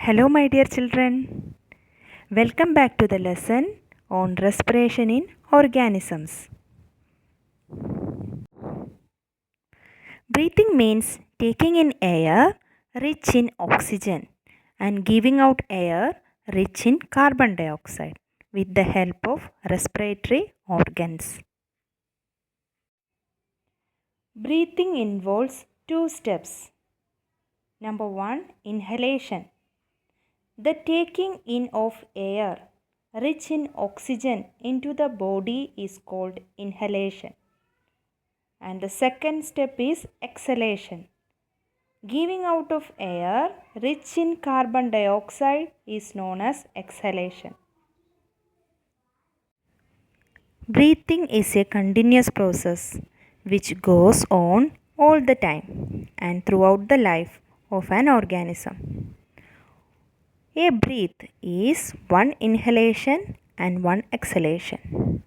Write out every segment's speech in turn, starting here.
Hello, my dear children. Welcome back to the lesson on respiration in organisms. Breathing means taking in air rich in oxygen and giving out air rich in carbon dioxide with the help of respiratory organs. Breathing involves two steps. Number 1, inhalation. The taking in of air rich in oxygen into the body is called inhalation. And the second step is exhalation. Giving out of air rich in carbon dioxide is known as exhalation. Breathing is a continuous process which goes on all the time and throughout the life of an organism. A breath is one inhalation and one exhalation.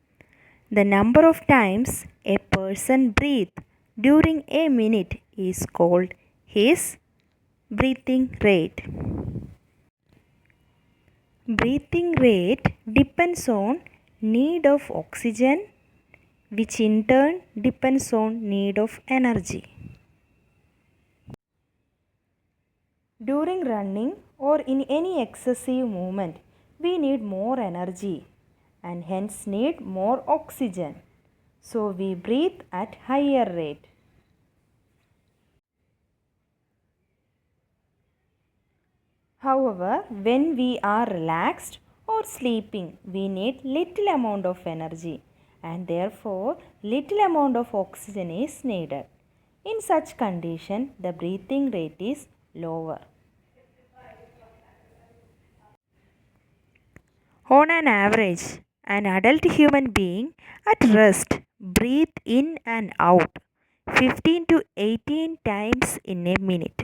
The number of times a person breathes during a minute is called his breathing rate. Breathing rate depends on need of oxygen, which in turn depends on need of energy. During running or in any excessive movement, we need more energy and hence need more oxygen. So we breathe at higher rate. However, when we are relaxed or sleeping, we need little amount of energy and therefore little amount of oxygen is needed. In such condition, the breathing rate is lower. On an average, an adult human being at rest breathes in and out 15 to 18 times in a minute.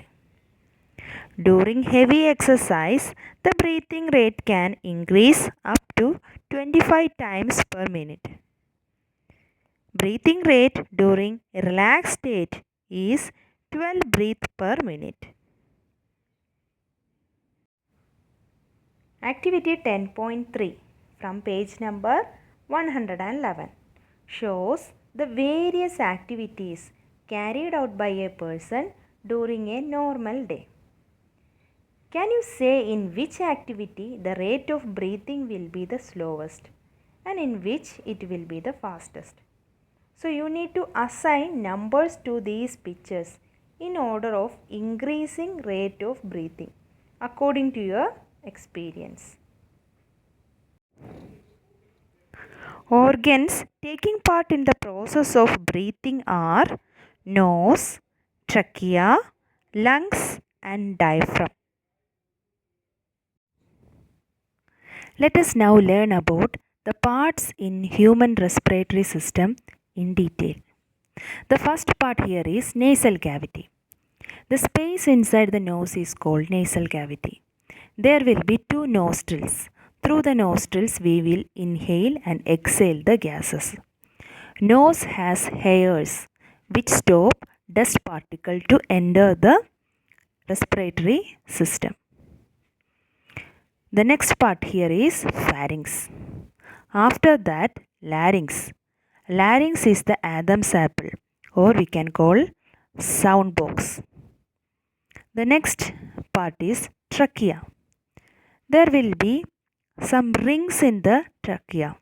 During heavy exercise, the breathing rate can increase up to 25 times per minute. Breathing rate during a relaxed state is 12 breaths per minute. Activity 10.3 from page number 111 shows the various activities carried out by a person during a normal day. Can you say in which activity the rate of breathing will be the slowest and in which it will be the fastest? So you need to assign numbers to these pictures in order of increasing rate of breathing according to your experience. Organs taking part in the process of breathing are nose, trachea, lungs and diaphragm. Let us now learn about the parts in human respiratory system in detail. The first part here is nasal cavity. The space inside the nose is called nasal cavity. There will be two nostrils. Through the nostrils we will inhale and exhale the gases. Nose has hairs which stop dust particle to enter the respiratory system. The next part here is pharynx. After that, larynx. Larynx is the Adam's apple or we can call sound box. The next part is trachea. There will be some rings in the trachea.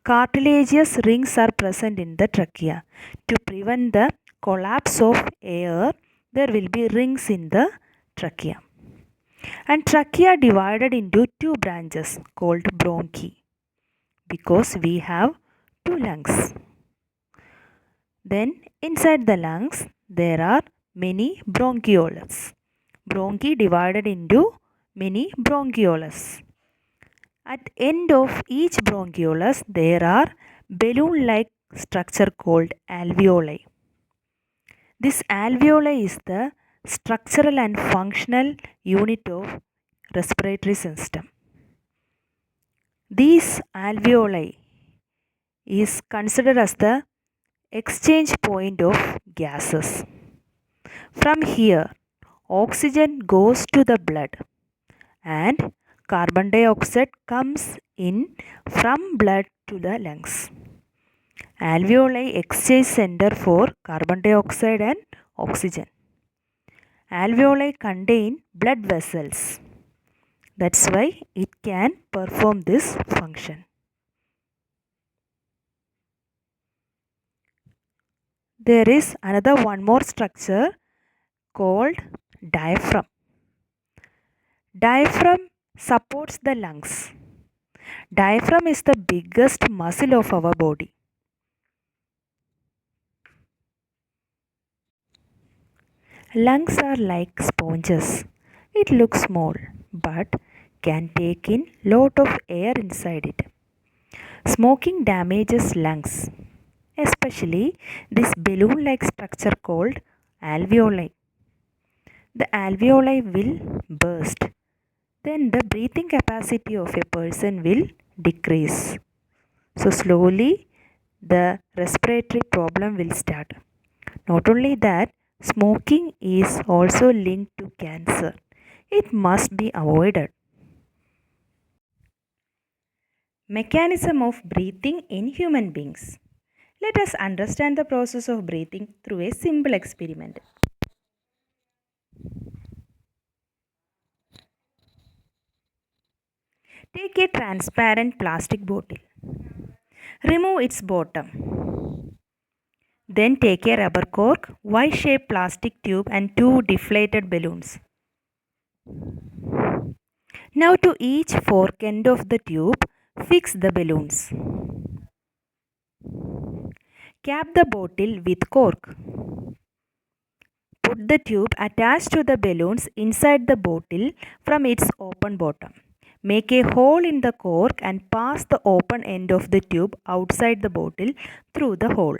Cartilaginous rings are present in the trachea. To prevent the collapse of air, there will be rings in the trachea. And trachea divided into two branches called bronchi because we have two lungs. Then inside the lungs there are many bronchioles. Bronchi divided into many bronchioles. At end of each bronchiolus there are balloon-like structure called alveoli. This alveoli is the structural and functional unit of respiratory system. These alveoli is considered as the exchange point of gases. From here, oxygen goes to the blood and carbon dioxide comes in from blood to the lungs. Alveoli exchange center for carbon dioxide and oxygen. Alveoli contain blood vessels. That's why it can perform this function. There is another one more structure called diaphragm. Diaphragm supports the lungs. Diaphragm is the biggest muscle of our body. Lungs are like sponges. It looks small but can take in lot of air inside it. Smoking damages lungs, especially this balloon-like structure called alveoli. The alveoli will burst. Then the breathing capacity of a person will decrease. So slowly the respiratory problem will start. Not only that, smoking is also linked to cancer. It must be avoided. Mechanism of breathing in human beings. Let us understand the process of breathing through a simple experiment. Take a transparent plastic bottle. Remove its bottom. Then take a rubber cork, Y-shaped plastic tube and two deflated balloons. Now to each fork end of the tube, fix the balloons. Cap the bottle with cork. Put the tube attached to the balloons inside the bottle from its open bottom. Make a hole in the cork and pass the open end of the tube outside the bottle through the hole.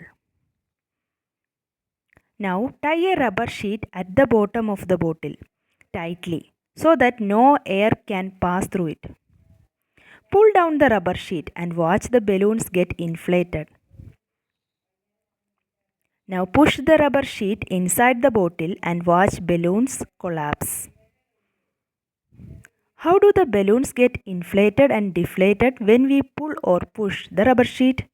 Now tie a rubber sheet at the bottom of the bottle tightly so that no air can pass through it. Pull down the rubber sheet and watch the balloons get inflated. Now push the rubber sheet inside the bottle and watch balloons collapse. How do the balloons get inflated and deflated when we pull or push the rubber sheet?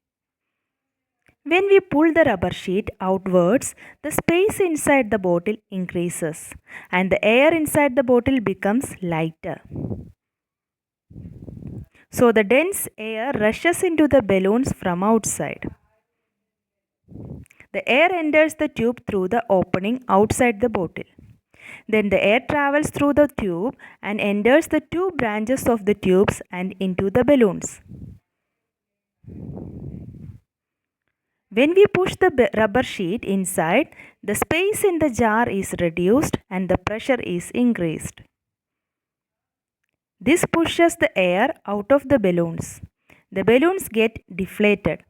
When we pull the rubber sheet outwards, the space inside the bottle increases and the air inside the bottle becomes lighter. So the dense air rushes into the balloons from outside. The air enters the tube through the opening outside the bottle. Then the air travels through the tube and enters the two branches of the tubes and into the balloons. When we push the rubber sheet inside, the space in the jar is reduced and the pressure is increased. This pushes the air out of the balloons. The balloons get deflated.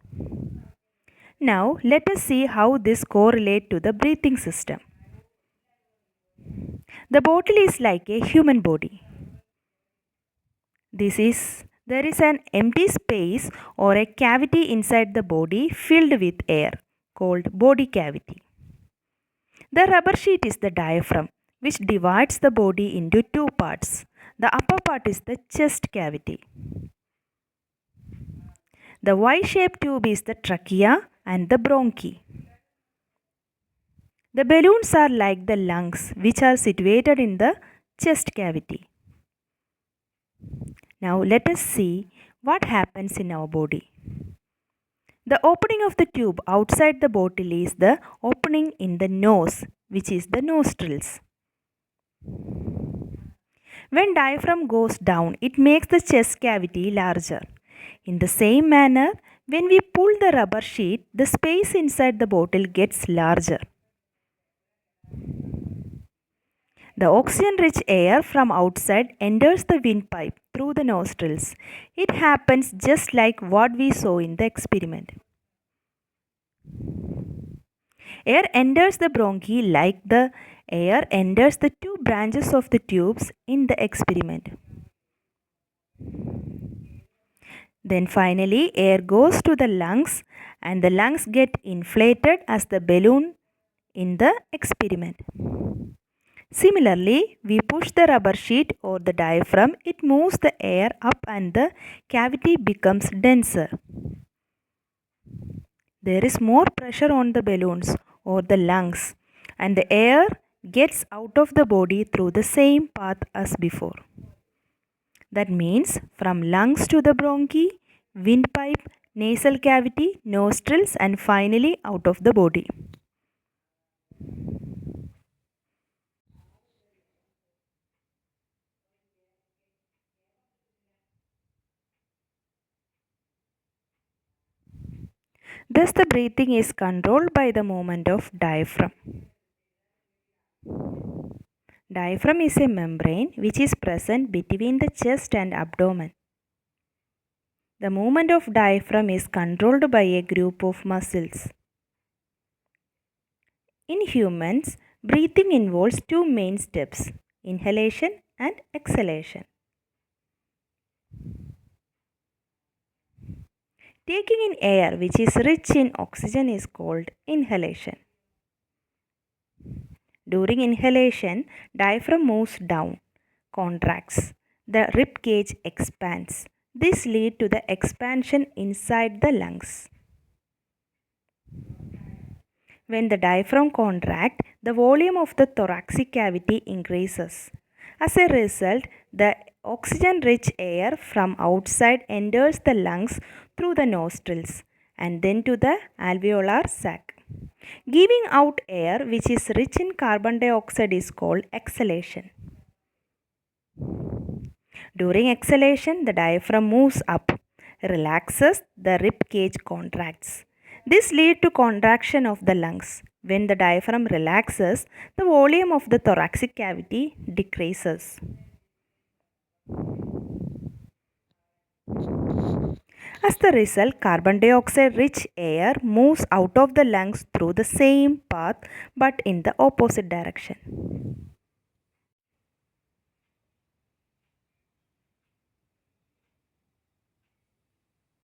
Now let us see how this correlates to the breathing system. The bottle is like a human body. There is an empty space or a cavity inside the body filled with air called body cavity. The rubber sheet is the diaphragm which divides the body into two parts. The upper part is the chest cavity. The Y-shaped tube is the trachea and the bronchi. The balloons are like the lungs which are situated in the chest cavity. Now let us see what happens in our body. The opening of the tube outside the bottle is the opening in the nose, which is the nostrils. When diaphragm goes down, it makes the chest cavity larger. In the same manner, when we pull the rubber sheet, the space inside the bottle gets larger. The oxygen-rich air from outside enters the windpipe through the nostrils. It happens just like what we saw in the experiment. Air enters the bronchi like the air enters the two branches of the tubes in the experiment. Then finally, air goes to the lungs and the lungs get inflated as the balloon in the experiment. Similarly, we push the rubber sheet or the diaphragm, it moves the air up and the cavity becomes denser. There is more pressure on the balloons or the lungs, and the air gets out of the body through the same path as before. That means from lungs to the bronchi, windpipe, nasal cavity, nostrils, and finally out of the body. Thus, the breathing is controlled by the movement of diaphragm. Diaphragm is a membrane which is present between the chest and abdomen. The movement of diaphragm is controlled by a group of muscles. In humans, breathing involves two main steps, inhalation and exhalation. Taking in air which is rich in oxygen is called inhalation. During inhalation, diaphragm moves down, contracts. The rib cage expands. This leads to the expansion inside the lungs. When the diaphragm contracts, the volume of the thoracic cavity increases. As a result, the oxygen-rich air from outside enters the lungs through the nostrils and then to the alveolar sac. Giving out air which is rich in carbon dioxide is called exhalation. During exhalation, the diaphragm moves up, relaxes, the rib cage contracts. This leads to contraction of the lungs. When the diaphragm relaxes, the volume of the thoracic cavity decreases. As the result, carbon dioxide rich air moves out of the lungs through the same path but in the opposite direction.